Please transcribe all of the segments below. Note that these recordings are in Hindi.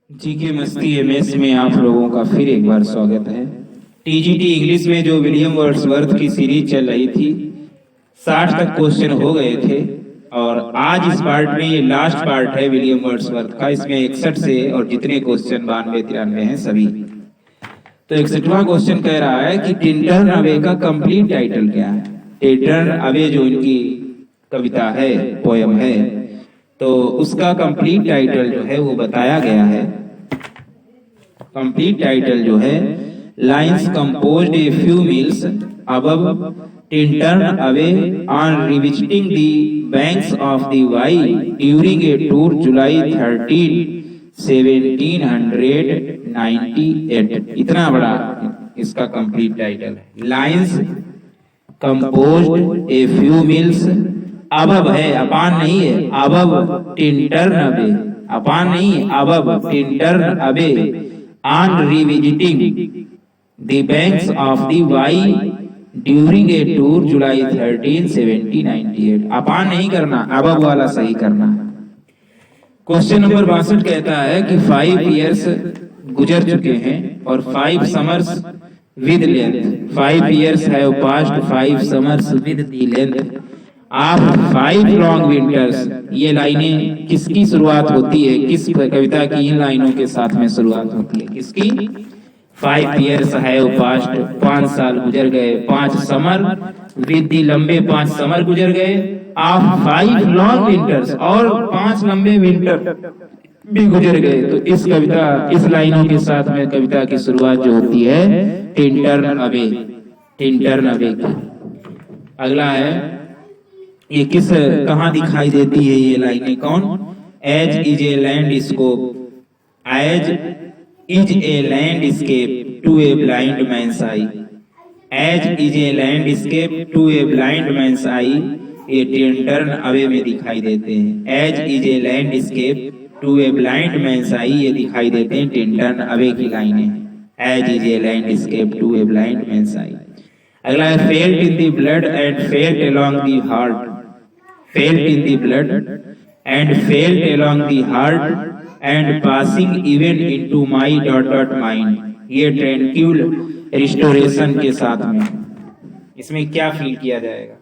जी के मस्ती एमएस में आप लोगों का फिर एक बार स्वागत है। टीजीटी इंग्लिश में जो विलियम वर्ड्सवर्थ की सीरीज चल रही थी, 60 तक क्वेश्चन हो गए थे और आज इस पार्ट में ये लास्ट पार्ट है विलियम वर्ड्सवर्थ का। इसमें 61 से और जितने क्वेश्चन 92 93 हैं सभी। तो 61वां क्वेश्चन कह रहा है कि टिंटर्न अवे का कंप्लीट टाइटल क्या है। टिंटर्न अवे जो इनकी कविता है, पोयम है, तो उसका कंप्लीट टाइटल जो है वो बताया गया है। कंप्लीट टाइटल जो है, lines composed a few miles above Tintern Abbey on revisiting the banks of the Wye during a tour July 13, 1798। इतना बड़ा इसका कंप्लीट टाइटल है। Lines composed a few miles, above है, अपान नहीं है, अबव टिंटर्न अवे, अपान नहीं है, above Tintern Abbey on revisiting the banks of the Wye during a tour July 13, 1798। Upon नहीं करना, अबव वाला सही करना। क्वेश्चन नंबर 62 कहता है कि 5 years गुजर चुके हैं और 5 summers with length, 5 years have passed, 5 summers with the length of 5 long winters। ये लाइनें किसकी शुरुआत होती है, किस कविता की इन लाइनों के साथ में शुरुआत होती है, किसकी? 5 years have passed, 5 साल गुजर गए, 5 समर विद दी, लंबे 5 समर गुजर गए, ऑफ 5 long winters, और 5 लंबे विंटर भी गुजर गए। तो इस कविता, इस लाइनों के साथ में कविता की शुरुआत जो होती है टिंटर्न अवे, टिंटर्न अवे की। अगला है, ये किस कहाँ दिखाई देती है ये लाइनें, कौन? As is a landscape, as is a landscape to a blind man's eye, as is a landscape to a blind man's eye, ये टिंटर्न अवे में दिखाई देते हैं। As is a landscape to a blind man's eye, ये दिखाई देते हैं टिंटर्न अवे की लाइनें। As is a landscape to a blind man's eye. अगला है, felt in the blood and felt along the heart, felt in the blood and felt along the heart and passing even into my ... mind। ये ट्रैंक्विल रिस्टोरेशन के साथ में इसमें क्या फील किया जाएगा?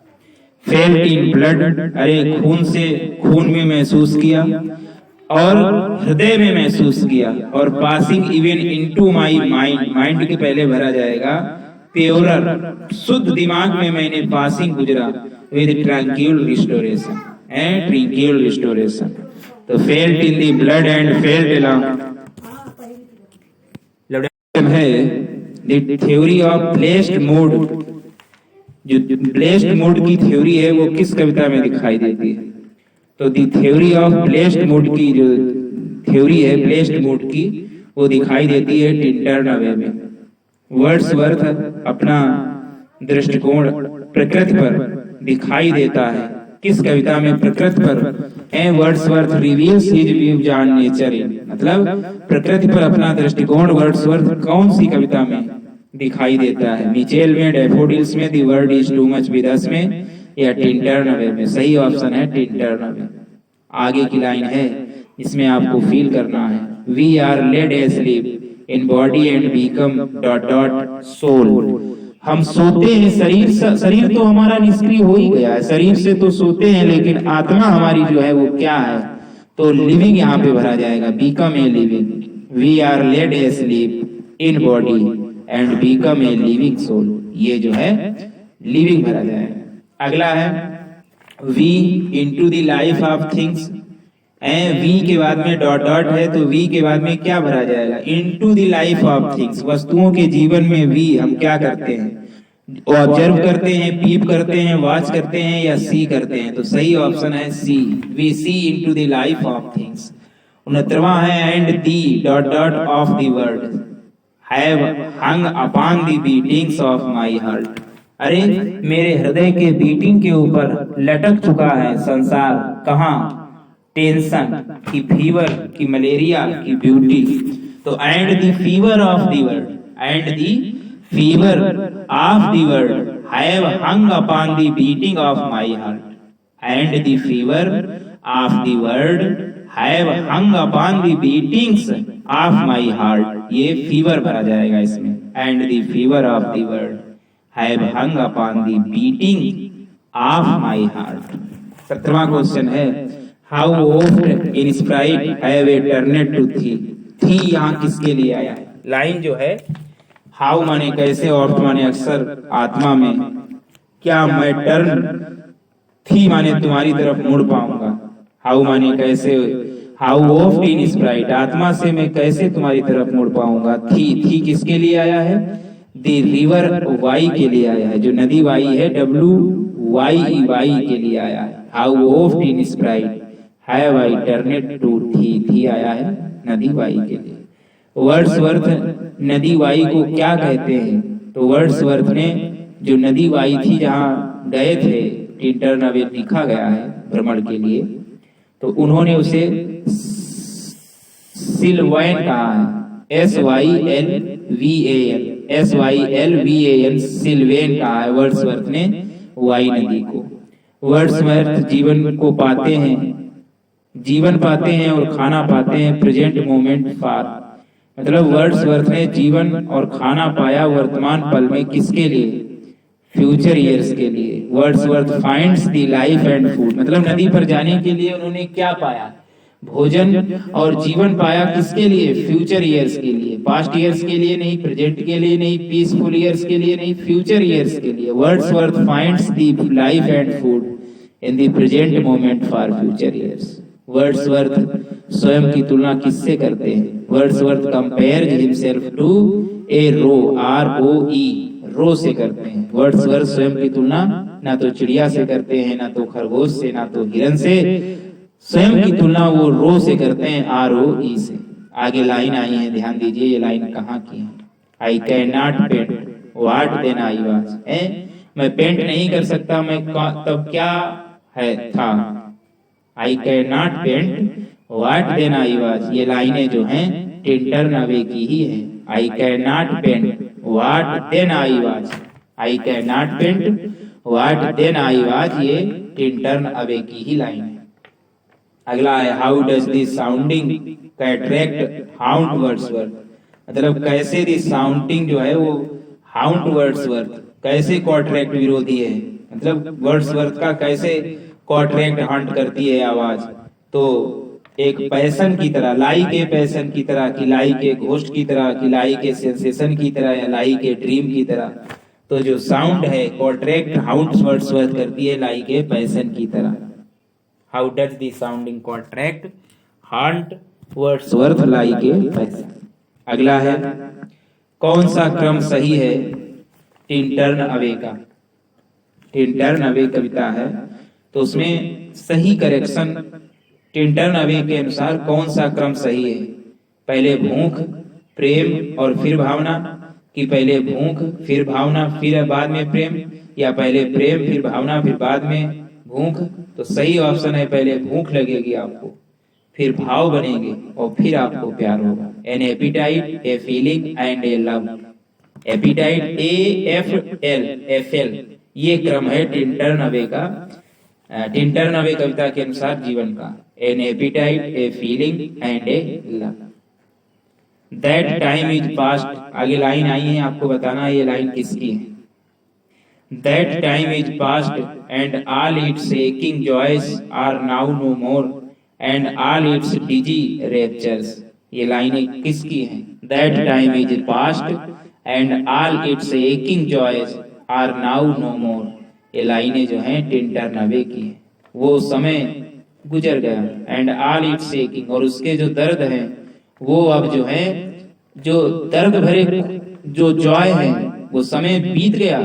फेल्ट इन ब्लड, अरे खून से, खून में महसूस किया और हृदय में महसूस किया, और passing even into my mind, mind के पहले भरा जाएगा प्योरर, शुद्ध दिमाग में मैंने पासिंग गुजरा with tranquil restoration and tranquil restoration। तो felt in the blood and felt along है the theory of blessed mood। जो blessed mood की थ्योरी है वो किस कविता में दिखाई देती है? तो the theory of blessed mood की जो थ्योरी है blessed mood की, वो दिखाई देती है टिंटर्न अवे में। वर्ड्सवर्थ अपना दृष्टिकोण प्रकृति पर दिखाई देता है। किस कविता में? प्रकृति पर। Wordsworth reveals his views on nature in, मतलब प्रकृति पर अपना दृष्टिकोण वर्ड्सवर्थ कौन सी कविता में दिखाई देता है? मिचेल में, डैफोडिल्स में, the world is too much with us में, या टिंटर्न अवे में? सही ऑप्शन है टिंटर्न अवे। आगे की लाइन है, इसमें आपको फील करना है, we are laid asleep in body and become ... soul. हम सोते हैं, शरीर तो हमारा निष्क्रिय हो ही गया है, शरीर से तो सोते हैं, लेकिन आत्मा हमारी जो है वो क्या है? तो लिविंग यहाँ पे भरा जाएगा, become a living. We are laid asleep in body and become a living soul, ये जो है लिविंग भरा जाएगा। अगला है, we into the life of things, we के बाद में ... है, तो वी के बाद में क्या भरा जाएगा? Into the life of things, वस्तुओं के जीवन में वी हम क्या करते हैं? ऑब्जर्व करते हैं, पीप करते हैं, वॉच करते हैं, या सी करते हैं? तो सही ऑप्शन है C, we see into the life of things. 69वां है, and the ... of the world have hung upon the beatings of my heart, अरे मेरे हृदय के बीटिंग के ऊपर लटक चुका है संसार। कहाँ? टेंशन की, फीवर की, मलेरिया की, ब्यूटी। तो and the fever of the world, and the fever of the world have hung upon the beating of my heart, and the fever of the world have hung upon the beatings of my heart, ये फीवर भरा जाएगा इसमें, and the fever of the world, have hung upon the beating of my heart. 17वां क्वेश्चन है, how oft in spirit have a turned to thee, थी यहाँ किसके लिए आया है? लाइन जो है हाउ माने कैसे, ऑफ्ट माने अक्सर, आत्मा में, क्या मैं टर्न, थी माने तुम्हारी तरफ मुड़ पाऊंगा, हाउ माने कैसे, हाउ ऑफ्ट इन स्प्राइट आत्मा से मैं कैसे तुम्हारी तरफ मुड़ पाऊंगा, थी किसके लिए आया है? द रिवर वाई के लिए आया है, जो नदी वाई है WYEY के लिए आया है। How oft in spirit have I turned to thee आया है नदी वाई के लिए। वर्ड्सवर्थ नदी वाई को क्या कहते हैं? तो वर्ड्सवर्थ ने जो नदी वाई थी जहां गए थे, टिंटरनवे लिखा गया है भ्रमण के लिए, तो उन्होंने उसे सिल्वैन कहा है, SYLVAN सिल्वेन कहा है वर्ड्सवर्थ ने वाई नदी को। वर्ड्सवर्थ जीवन को पाते हैं, जीवन पाते हैं और खाना पाते हैं प्रेजेंट मोमेंट फॉर, मतलब वर्ड्सवर्थ ने जीवन और खाना पाया वर्तमान पल में, किसके लिए? फ्यूचर ईयर्स के लिए। Wordsworth finds the life and food, मतलब नदी पर जाने के लिए उन्होंने क्या पाया? भोजन और जीवन पाया, किसके लिए? फ्यूचर ईयर्स के लिए, पास्ट ईयर्स के लिए नहीं, प्रेजेंट के लिए नहीं, पीसफुल ईयर्स के लिए नहीं, फ्यूचर ईयर्स के लिए। Wordsworth finds the life and food in the present moment for future years. Wordsworth स्वयं की तुलना किससे करते हैं? Wordsworth compares himself to a roe, ROE, roe से करते हैं। वर्ड्सवर्थ स्वयं की तुलना ना तो चिड़िया से करते हैं, ना तो खरगोश से, ना तो हिरन से, स्वयं की तुलना वो रो से करते हैं, ROE से। आगे लाइन आई है, ध्यान दीजिए ये लाइन कहाँ की है। I can not paint what then I was, मैं पेंट नहीं कर सकता, मैं तब क्या है था। I can not paint what then I was, ये लाइनें जो हैं टिंटरनवे की ही है। I can not paint what then I was, I can not paint what then I was, ये टिंटरनवे की ही लाइन है। अगला है, how does this sounding cataract haunt Wordsworth, मतलब कैसे दिस साउंडिंग जो है वो हाउंट वर्ड्सवर्थ, कैसे कॉन्ट्रैक्ट विरोधी है, मतलब वर्ड्सवर्थ का कैसे कॉन्ट्रैक्ट हंट करती है आवाज। तो एक पैशन की तरह, लाइक ए पैशन की तरह, कि लाइक ए घोस्ट की तरह, कि लाइक ए सेंसेशन की तरह, या लाइक ए ड्रीम की तरह। तो जो साउंड है कॉन्ट्रैक्ट हाउंट वर्ड्सवर्थ करती है लाइक ए पैशन की तरह। How does the sounding contract Hunt Wordsworth like a passion. अगला है, कौन सा क्रम सही है टिंटरनवे का? टिंटरनवे कविता है तो उसमें सही करेक्शन टिंटरनवे के अनुसार कौन सा क्रम सही है? पहले भूख, प्रेम और फिर भावना, कि पहले भूख फिर भावना फिर बाद में प्रेम, या पहले प्रेम फिर भावना फिर बाद में भूख? तो सही ऑप्शन है पहले भूख लगेगी आपको, फिर भाव बनेंगे और फिर आपको प्यार होगा। An appetite, a feeling and a love. Appetite AFL, ये क्रम है टिंटरनवे का, टिंटरनवे कविता के अनुसार जीवन का। An appetite, a feeling and a love. That time is past, आगे लाइन आई है, आपको बताना है ये लाइन किसकी है। That time is past and all its aching joys are now no more and all its dizzy raptures, ये लाइनें किसकी हैं? That time is past and all its aching joys are now no more, ये लाइनें जो हैं टिंटरनवे की हैं। वो समय गुजर गया, एंड ऑल इट्स एकिंग, और उसके जो दर्द हैं वो अब जो है, जो दर्द भरे जो जॉय है वो समय बीत गया,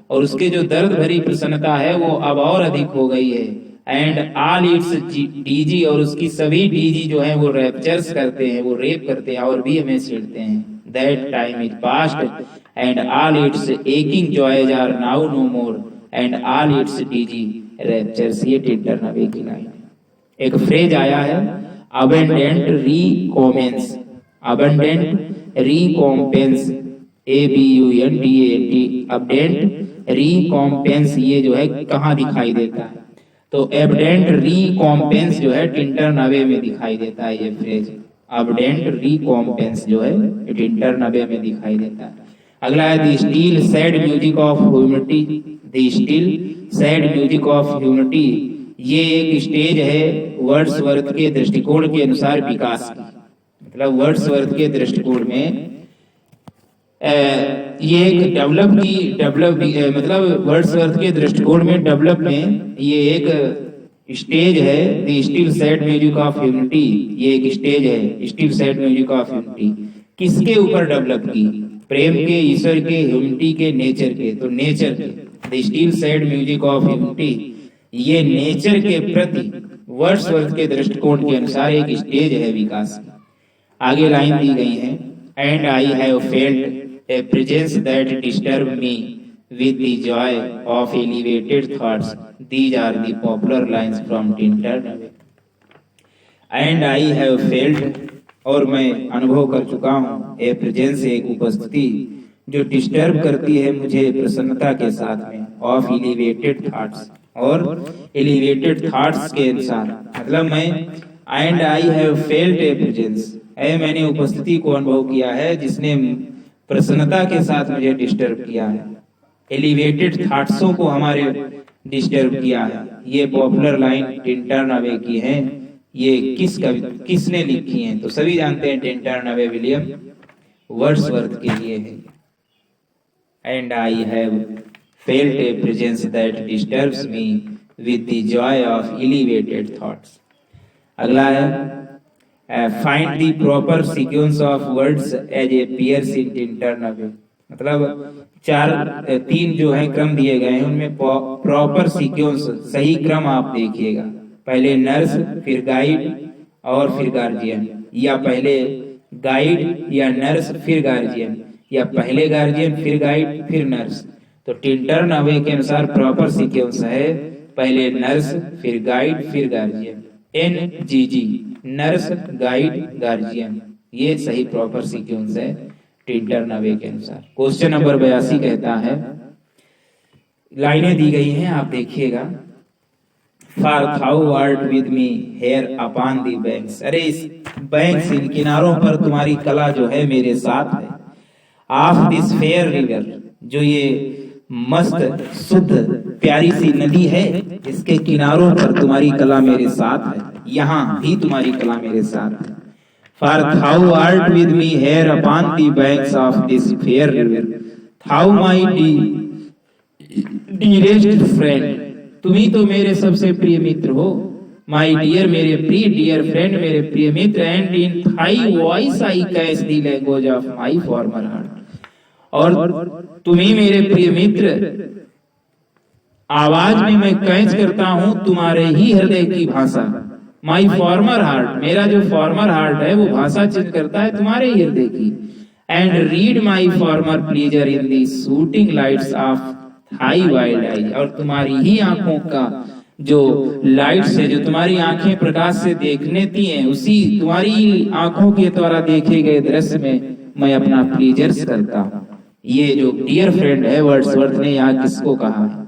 और उसके जो दर्द भरी प्रसन्नता है वो अब और अधिक हो गई है। एंड ऑल इट्स डीजी, और उसकी सभी डीजी जो है वो रैप्चर्स करते हैं, वो रेप करते हैं और भी हमें छेड़ते हैं। That time is past and all its aching joys are now no more and all its dizzy raptures, ये टिंटरनवे की लाइन है। एक फ्रेज आया है, abundant recompense, abundant recompense, ABUNDANT, abundant recompense, ये जो है कहाँ दिखाई देता है? तो एबडेंट रिकॉम्पेंस जो है टिंटर नवे में दिखाई देता है ये फ्रेज। एबडेंट रिकॉम्पेंस जो है टिंटर नवे में दिखाई देता है। अगला है the still sad music of humanity. The still sad music of humanity ये एक स्टेज है वर्ड्सवर्थ के दृष्टिकोण के अनुसार विकास की। मतलब वर्ड्सवर्थ के दृष्टिकोण में ये एक डेवलप मतलब वर्ड्सवर्थ के दृष्टिकोण में डेवलप में ये एक स्टेज है। The still sad music of humanity ये एक स्टेज है still sad music of humanity. किसके ऊपर डेवलप की? प्रेम के, ईश्वर के, ह्यूमैनिटी के, नेचर के। तो नेचर के the still sad music of humanity ये नेचर के प्रति वर्ड्सवर्थ के दृष्टिकोण के अनुसार एक स्टेज है विकास की। आगे लाइन दी गई है and I have felt a presence that disturbed me with the joy of elevated thoughts. These are the popular lines from Tinter. And I have felt और मैं अनुभव कर चुका हूँ a presence एक उपस्थिति जो डिस्टर्ब करती है मुझे प्रसन्नता के साथ में of elevated thoughts और elevated thoughts के अनुसार। मतलब मैं and I have felt a presence मैंने उपस्थिति को अनुभव किया है जिसने प्रसन्नता के साथ मुझे डिस्टर्ब किया है। एलिवेटेड थॉट्सों को हमारे डिस्टर्ब किया है। ये पॉपुलर लाइन टिंटर नवे की है। ये किसने लिखी है? तो सभी जानते हैं टिंटर नवे विलियम वर्ड्सवर्थ के लिए है। And I have felt A presence that disturbs me with the Joy of elevated thoughts. अगला है find the proper sequence of words as appears in Tinter नवे। मतलब तीन जो है क्रम दिए गए हैं उनमें प्रॉपर सीक्वेंस सही क्रम आप देखिएगा। पहले नर्स फिर गाइड और फिर गार्जियन, या पहले गाइड या नर्स फिर गार्जियन, या पहले गार्जियन फिर गाइड फिर नर्स। तो टिंटर नवे के अनुसार प्रॉपर सीक्वेंस है पहले नर्स फिर गाइड फिर guardian. NGG nurse guide guardian ये सही प्रॉपर सीक्वेंस है टिंटर नवे के अनुसार। क्वेश्चन नंबर 82 कहता है, लाइनें दी गई हैं आप देखिएगा। For thou art with me here upon the banks. अरे इस बैंक्स इन किनारों पर तुम्हारी कला जो है मेरे साथ है। ऑफ दिस फेयर रिवर जो ये मस्त शुद्ध प्यारी सी नदी है इसके किनारों पर तुम्हारी कला मेरे साथ है। यहाँ भी तुम्हारी कला मेरे साथ है। For thou art with me here upon the banks of this fair river. Thou my dearest friend तुम ही तो मेरे सबसे प्रिय मित्र हो। माई डियर मेरे प्रिय, डियर फ्रेंड मेरे प्रिय मित्र। And in thy voice I catch the language of my former heart. और तुम ही मेरे प्रिय मित्र आवाज में मैं कैच करता हूं तुम्हारे ही हृदय की भाषा। माई फॉर्मर हार्ट मेरा जो फॉर्मर हार्ट है वो भाषा चित करता है तुम्हारे ही हृदय की। And read my farmer pleasure in the shooting lights of high wild eyes. और तुम्हारी ही आंखों का जो लाइट्स है जो तुम्हारी आंखें प्रकाश से देखने दी हैं उसी तुम्हारी आंखों के द्वारा देखे गए दृश्य में मैं अपना प्लेजर्स करता हूँ। ये जो डियर फ्रेंड है वर्ड्सवर्थ ने यहाँ किसको कहा है?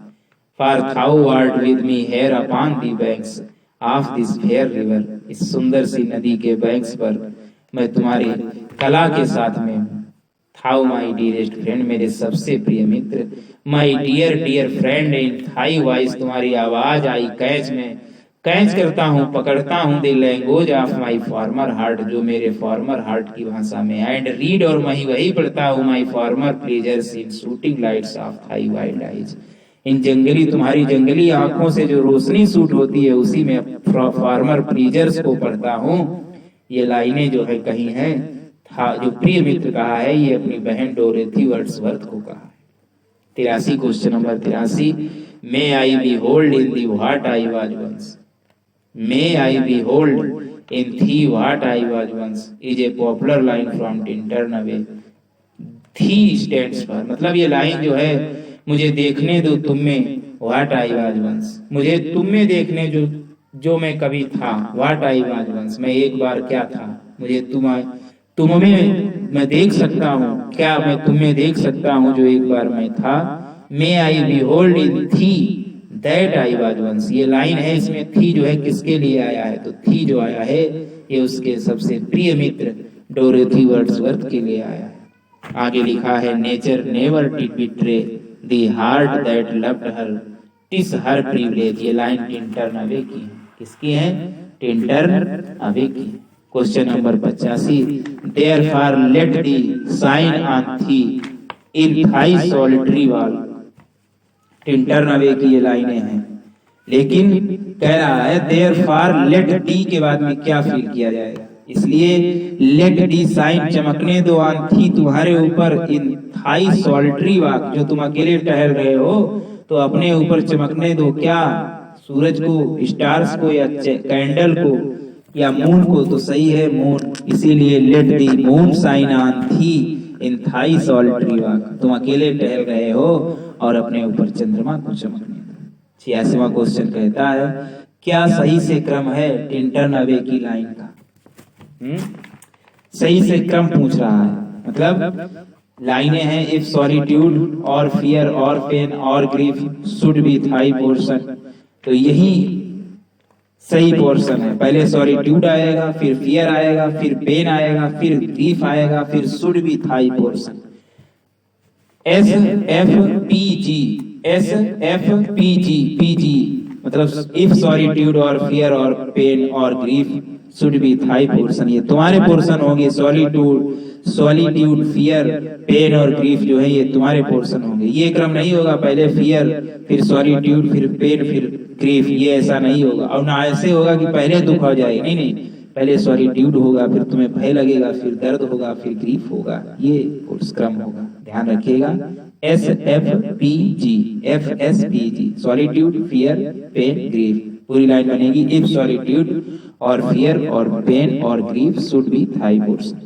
For thou art with me here upon the banks of this fair river. इस सुंदर सी नदी के बैंक्स पर मैं तुम्हारी कला के साथ में। थाउ माई डियरेस्ट फ्रेंड मेरे सबसे प्रिय मित्र। My dear dear friend in thy voice तुम्हारी आवाज आई कैच में कैच करता हूँ पकड़ता हूँ the language of my former heart जो मेरे फॉर्मर हार्ट की भाषा में। एंड रीड और मैं वही पढ़ता हूँ my former pleasures in shooting lights of thy wild eyes. इन जंगली तुम्हारी जंगली आंखों से जो रोशनी शूट होती है उसी में फॉर्मर प्लेजर्स को पढ़ता हूँ। ये लाइनें जो है कही है था जो प्रिय मित्र कहा है ये अपनी बहन डोरेथी वर्ड्सवर्थ को कहा है। 83 question number 83 may I behold in thee what I was once. May I behold in thee what I was once is a popular line from Tintern Abbey. Thee stands for मतलब ये लाइन जो है मुझे देखने दो तुम में व्हाट आई वाज वंस। मुझे तुम में देखने जो मैं कभी था। व्हाट आई वाज वंस मैं एक बार क्या था। मुझे तुम में मैं देख सकता हूँ क्या मैं तुम्हें देख सकता हूँ जो एक बार मैं था। मे आई बी होल्ड इन थी दैट आई वाज वंस, ये लाइन है, इसमें थी जो है किसके लिए आया है, तो थी जो आया है ये उसके सबसे प्रिय मित्र डोरोथी वर्ड्सवर्थ के लिए आया है। आगे लिखा है nature never did betray the heart that loved her, TISS her privilege. ये लाइन टिंटर्न अवे की है, किसकी है, टिंटर्न अवे की। Question number 85, therefore let the sign on thee in Thai solitary wall. Tintern Abbey की ये लाइनें हैं, लेकिन कह रहा है देयरफॉर लेट डी के बाद में क्या फील किया जाएगा, इसलिए लेट डी साइन चमकने दो ऑन थी तुम्हारे ऊपर इन थाई सॉलिटरी वॉक, जो तुम अकेले टहल रहे हो तो अपने ऊपर चमकने दो, क्या, सूरज को, स्टार्स को, या कैंडल को, या मून को, तो सही है मून, इसीलिए let the moon shine on thee in Thai solitary walk, तुम अकेले टहल रहे हो और अपने ऊपर चंद्रमा को चमकने दो। 86वां क्वेश्चन कहता है क्या सही से क्रम है टिंटर्न अवे की लाइन का। सही से क्रम पूछ रहा है, मतलब लाइनें हैं इफ सॉलिट्यूड और फियर और पेन और grief should be thy portion, तो यही सही पोर्शन है। पहले सॉलिट्यूड आएगा, फिर फियर आएगा, फिर पेन आएगा, फिर ग्रीफ आएगा, फिर should be thy portion. S F P G, S F P G, P G मतलब इफ सॉलिट्यूड और फियर और पेन और grief should be thy portion, ये तुम्हारे पोर्शन होंगे। सॉलिट्यूड, फियर, पेन और ग्रीफ जो है ये तुम्हारे पोर्शन होंगे। ये क्रम नहीं होगा पहले फियर फिर सॉलिट्यूड फिर पेन फिर ग्रीफ, ये ऐसा नहीं होगा। और ना ऐसे होगा कि पहले दुख हो जाएगा, नहीं नहीं, पहले सॉलिट्यूड होगा, फिर तुम्हें भय लगेगा, फिर दर्द होगा, फिर ग्रीफ होगा, ये क्रम होगा, ध्यान रखिएगा। S F P G, F S P G, solitude, fear, pain, grief, पूरी लाइन बनेगी इफ सॉलिट्यूड और फियर और पेन और grief should be thy portion.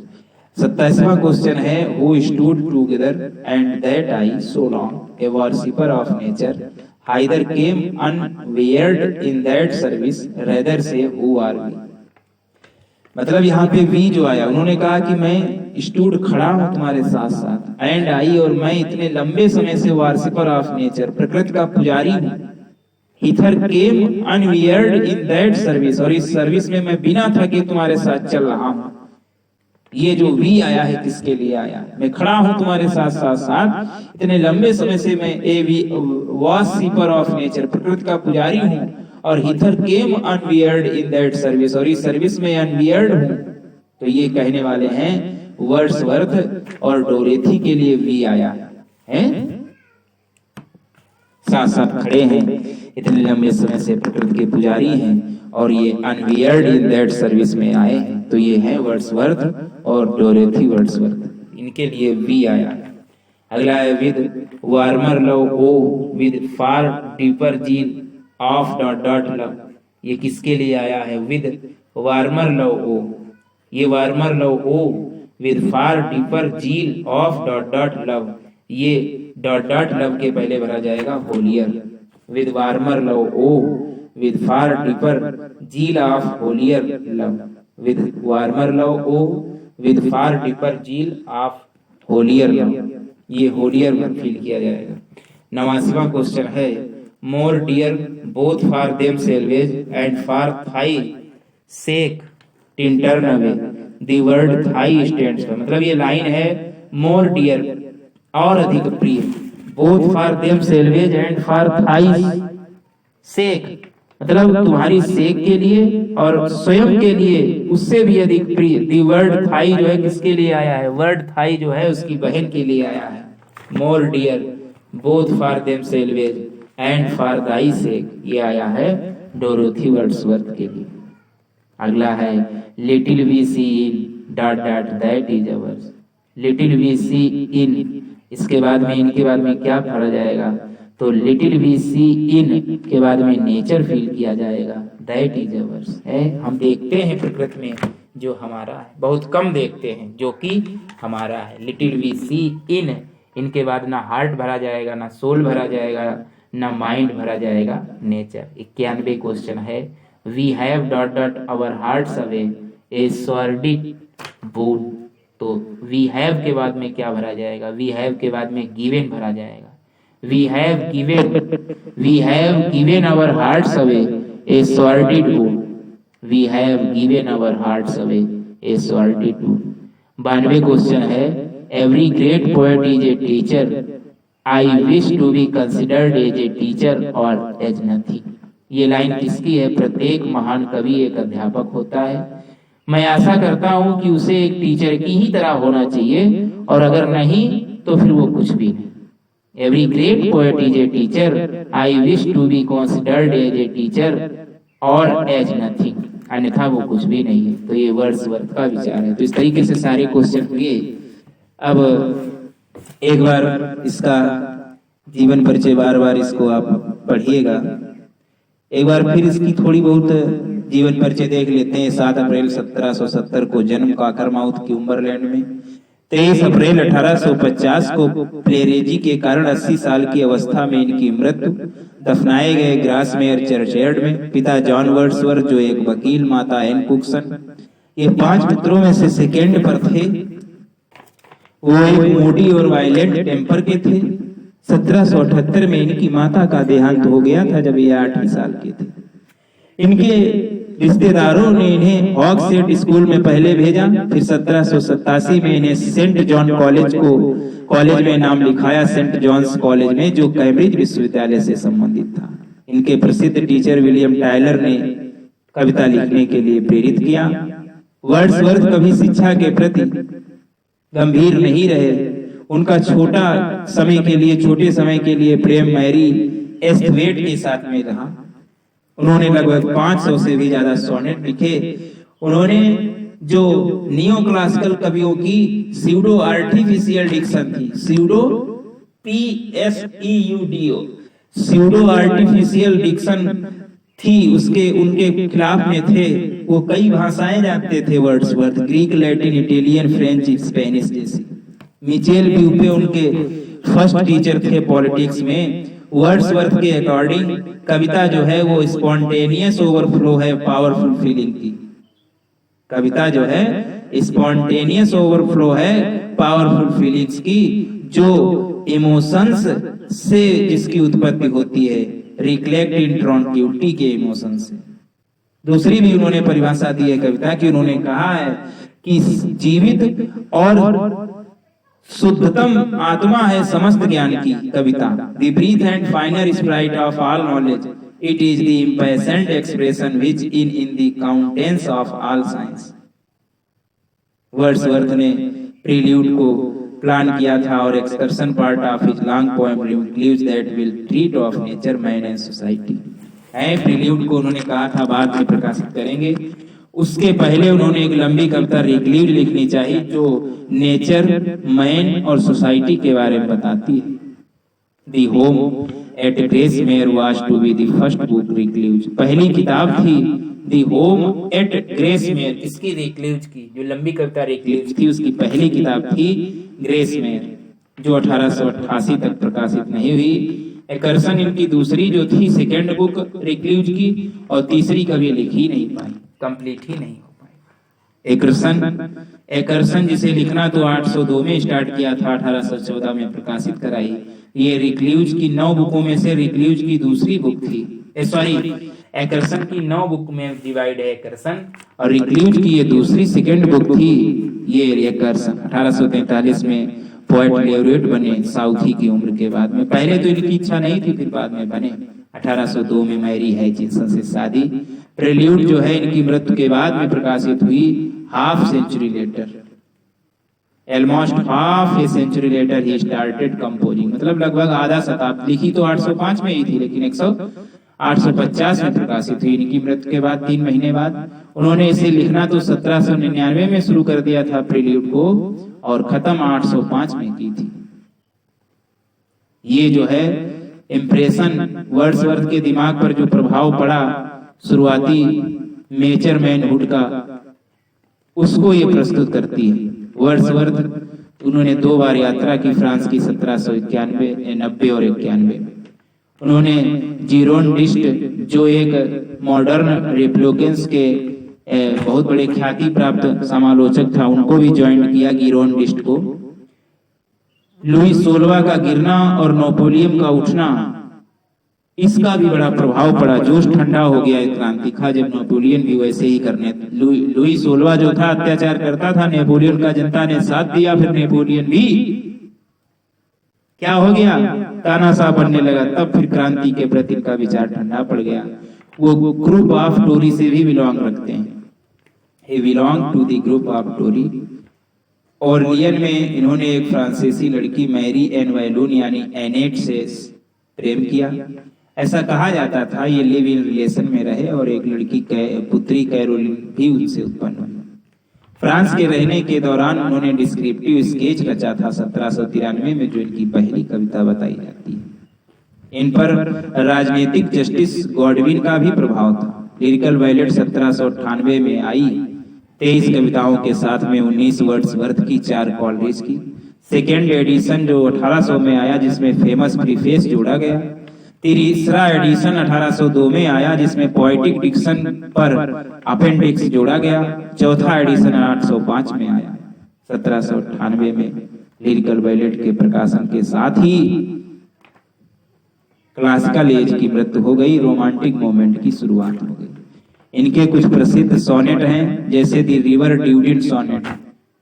27वां क्वेश्चन है who stood together and that I so long a worshipper of nature hither came unwearied in that service rather say who are we. मतलब यहाँ पे वी जो आया, उन्होंने कहा कि मैं स्टूड खड़ा हूं तुम्हारे साथ साथ, एंड आई और मैं इतने लंबे समय से वर्शिपर ऑफ नेचर, प्रकृति का पुजारी हूं। Hither came unwearied in that service, और इस सर्विस में मैं बिना थके तुम्हारे साथ चल रहा हूं। ये जो वी आया है किसके लिए आया, मैं खड़ा हूं तुम्हारे साथ साथ साथ इतने लंबे समय से मैं a we worshipper of nature, प्रकृति का पुजारी हूं, और hither came unwearied in that service, और इस सर्विस में अनवियर्ड हूं। तो ये कहने वाले हैं वर्ड्सवर्थ और डोरेथी के लिए वी आया है, साथ साथ खड़े हैं, इतने लंबे समय से प्रकृति के पुजारी हैं, और ये अनवियर्ड इन दैट सर्विस में आए हैं। तो ये है वर्ड्सवर्थ और डोरेथी वर्ड्सवर्थ, इनके लिए वी आया। अगला है with warmer love O with far deeper zeal of dot dot love, ये किसके लिए आया है, विद वार्मर लव ओ, ये warmer love O with far deeper zeal of dot dot love, ये डॉट डॉट लव के पहले भरा जाएगा holier. With warmer love O with far deeper zeal of holier love, with warmer love O with far deeper zeal of holier love, ये होलियर में फील किया जाएगा। 89वां क्वेश्चन है more dear both for themselves and for thy sake Tintern Abbey the word Thai stands for, मतलब ये लाइन है मोर डियर और अधिक प्रिय, both for themselves and for thy sake, मतलब तुम्हारी सेक के लिए और स्वयं के लिए उससे भी अधिक प्रिय। दी वर्ड थाई जो है किसके लिए आया है, वर्ड थाई जो है उसकी बहन के लिए आया है। More dear both for themselves and for thy sake, ये आया है डोरोथी वर्ड्सवर्थ के लिए। अगला है little we see in dot dot that is ours, little we see in, इसके बाद में इनके बाद में क्या पढ़ा जाएगा, तो लिटिल वी सी इन के बाद में नेचर फील किया जाएगा, दैट इज अवर्स है। हम देखते हैं प्रकृति में जो हमारा है, बहुत कम देखते हैं जो कि हमारा है। लिटिल वी सी इन, इनके बाद ना हार्ट भरा जाएगा, ना सोल भरा जाएगा, ना माइंड भरा जाएगा, नेचर। 91 क्वेश्चन है we have dot dot our hearts away a sordid boon, तो वी हैव के बाद में क्या भरा जाएगा, वी हैव के बाद में गिवन भरा जाएगा। we have given our hearts away a sordid wound. We have given our hearts away a sordid wound. 92 question है, every great poet is a teacher. I wish to be considered as a teacher or as nothing. ये लाइन किसकी है? प्रत्येक महान कवि एक अध्यापक होता है। मैं आशा करता हूं कि उसे एक टीचर की ही तरह होना चाहिए, और अगर नहीं तो फिर वो कुछ भी नहीं। Every great poet is a teacher. I wish to be considered as a teacher or as nothing. अन्यथा वो कुछ भी नहीं है। तो ये वर्ड्सवर्थ का विचार है। तो इस तरीके से सारे क्वेश्चन हुए। अब एक बार इसका जीवन परिचय बार बार इसको आप पढ़िएगा। एक बार फिर इसकी थोड़ी बहुत जीवन परिचय देख लेते हैं। 7 अप्रैल 1770 को जन्म काकरमाउथ क्यूम्बरलैंड में। 23 अप्रैल 1850 को प्लेरेजी के कारण 80 साल की अवस्था में इनकी मृत्यु। दफनाए गए ग्रासमेयर चर्चयार्ड में। पिता जॉन वर्ड्सवर्थ जो एक वकील, माता एन कुक्सन। ये 5 पुत्रों में से सेकेंड पर थे। वो एक मूडी और वायलेंट टेम्पर के थे। 1778 में इनकी माता का देहांत हो गया था जब ये 8 ही साल के थे। इनके रिश्तेदारों ने इन्हें हॉगसेट स्कूल में पहले भेजा, फिर 1787 में इन्हें सेंट जॉन कॉलेज में नाम लिखाया, सेंट जॉन्स कॉलेज में, जो कैम्ब्रिज विश्वविद्यालय से संबंधित था। इनके प्रसिद्ध टीचर विलियम टायलर ने कविता लिखने के लिए प्रेरित किया। वर्ड्सवर्थ कभी शिक्षा के प्रति गंभीर नहीं रहे। उनका छोटे समय के लिए प्रेम मैरी एस्थवेट के साथ में रहा। उन्होंने लगभग 500 से भी ज्यादा सोनेट लिखे। उन्होंने जो नियो क्लासिकल कवियों की स्यूडो आर्टिफिशियल डिक्शन थी, pseudo PSEUDO, pseudo artificial diction थी, उनके खिलाफ में थे। वो कई भाषाएं जानते थे Wordsworth, Greek, Latin, Italian, French, Spanish जैसी। मिचेल ब्यूपे उनके फर्स्ट टीचर थे पॉलिटिक्स में। वर्ड्सवर्थ के अकॉर्डिंग कविता जो है वो स्पॉन्टेनियस ओवरफ्लो है पावरफुल फीलिंग की। कविता जो है स्पॉन्टेनियस ओवरफ्लो है पावरफुल फीलिंग्स की, जो इमोशंस से जिसकी उत्पत्ति होती है, रिफ्लेक्ट इन ट्रॉन्क्विलिटी के इमोशन से। दूसरी भी उन्होंने परिभाषा दी है कविता की। उन्होंने कहा है कि जीवित और शुद्धतम आत्मा है समस्त ज्ञान की कविता। The breath and finer spirit of all knowledge, it is the impassioned expression which in the countenance of all science. Wordsworth ने प्रील्यूड को प्लान किया था और excursion part of his long poem recluse that will treat of nature, man and society है। प्रील्यूड को उन्होंने कहा था बाद में प्रकाशित करेंगे। उसके पहले उन्होंने एक लंबी कविता रिक्लूज लिखनी चाहिए जो नेचर, मैन और सोसाइटी के बारे में बताती है। The home at Grasmere was to be the first book recluse. पहली किताब थी दी होम एट ग्रेसमेयर, इसकी रिक्लूज की, जो लंबी कविता रिक्लूज थी उसकी पहली किताब थी ग्रेसमेयर, जो 1888 तक प्रकाशित नहीं हुई। एकर्सन इनकी दूसरी जो थी सेकेंड बुक रिक्लूज की, और तीसरी कभी लिख ही नहीं पाई, कंप्लीट ही नहीं हो पाई। एकर्सन जिसे लिखना तो 802 में स्टार्ट किया था, 1814 में प्रकाशित कराई। ये रिक्लूज की 9 बुकों में से रिक्लूज की दूसरी बुक थी। एकर्सन की 9 बुक में डिवाइड है एकर्सन, और रिक्लूज की ये दूसरी सेकेंड बुक थी। ये एकर्सन 1843 में पोएट लेवरेट बने साउथी की उम्र के बाद में। पहले तो इनकी इच्छा नहीं थी, फिर बाद में बने। 1802 में मैरी हैचिंसन से शादी। प्रेल्यूड जो है इनकी मृत्यु के बाद में प्रकाशित हुई, half century later, almost half a century later he started composing, मतलब लगभग आधा शताब्दी। लिखी तो 805 में ही थी, लेकिन 850 में प्रकाशित हुई। इनकी मृत्यु के बाद 3 महीने बाद उन्होंने इसे लिखना तो 1799 में शुरू कर दिया था प्रेल्यूड को, और खत्म 805 में की थी। ये जो है इम्प्रेशन वर्ड्सवर्थ के दिमाग पर जो प्रभाव पड़ा शुरुआती मेजर मैनहुड का, उसको ये प्रस्तुत करती है। वर्ड्सवर्थ उन्होंने 2 बार यात्रा की फ्रांस की 1791, 90 और 91। उन्होंने जीरोन डिस्ट जो एक मॉडर्न रिपब्लिकन्स के बहुत बड़े ख्याति प्राप्त समालोचक था, उनको भी ज्वाइन किया गिरोन डिस्ट को। लुई 16वां का गिरना और नेपोलियन का उठना, इसका भी बड़ा प्रभाव पड़ा। जोश ठंडा हो गया एक क्रांति का, जब नेपोलियन भी वैसे ही करने। लुई 16वां जो था अत्याचार करता था, नेपोलियन का जनता ने साथ दिया, फिर नेपोलियन भी क्या हो गया, तानाशाह बनने लगा। तब फिर क्रांति के प्रति का विचार ठंडा पड़ गया। वो ग्रुप ऑफ टोरी से भी बिलोंग रखते हैं, he belong to the group of Tori. और रियल में इन्होंने एक फ्रांसीसी लड़की मैरी एन वैलून यानी एनेट से प्रेम किया। ऐसा कहा जाता था ये लिव इन रिलेशन में रहे और एक लड़की पुत्री कैरोलिन भी उनसे उत्पन्न हुई। फ्रांस के रहने के दौरान उन्होंने डिस्क्रिप्टिव स्केच रचा था 1793 में, जो इनकी पहली कविता बताई जाती है। इन पर राजनीतिक जस्टिस गॉडविन का भी प्रभाव था। लिरिकल वैलेट 1798 में आई 23 कविताओं के साथ में 19 वर्ड्सवर्थ की 4 कॉलरेज की। सेकेंड एडिशन जो 1800 में आया जिसमें फेमस प्रीफेस जोड़ा गया। तीसरा एडिशन 1802 में आया जिसमें पोएटिक डिक्शन पर अपेंडिक्स जोड़ा गया। चौथा एडिशन 1805 में आया। 1798 में लिरिकल वैलेट के प्रकाशन के साथ ही क्लासिकल एज की मृत्यु हो गई, रोमांटिक मूवमेंट की शुरुआत हो गई। इनके कुछ प्रसिद्ध सोनेट हैं, जैसे the river Duddon sonnet,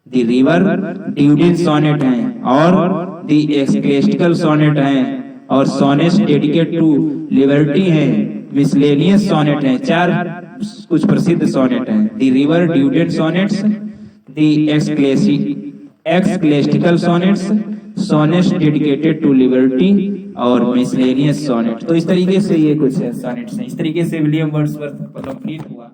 the river Duddon sonnet हैं, और दी एक्सक्लेस्टिकल सोनेट हैं, और सोनेट्स डेडिकेट टू लिबर्टी हैं, मिसलेनियस सोनेट हैं। 4 कुछ प्रसिद्ध सोनेट हैं, the river Duddon sonnets, the ecclesiastical sonnets, sonnets dedicated to liberty और मिसलेनियस सोनेट। तो इस तरीके से ये कुछ सोनेट्स हैं। इस तरीके से विलियम वर्ड्सवर्थ कंप्लीट हुआ।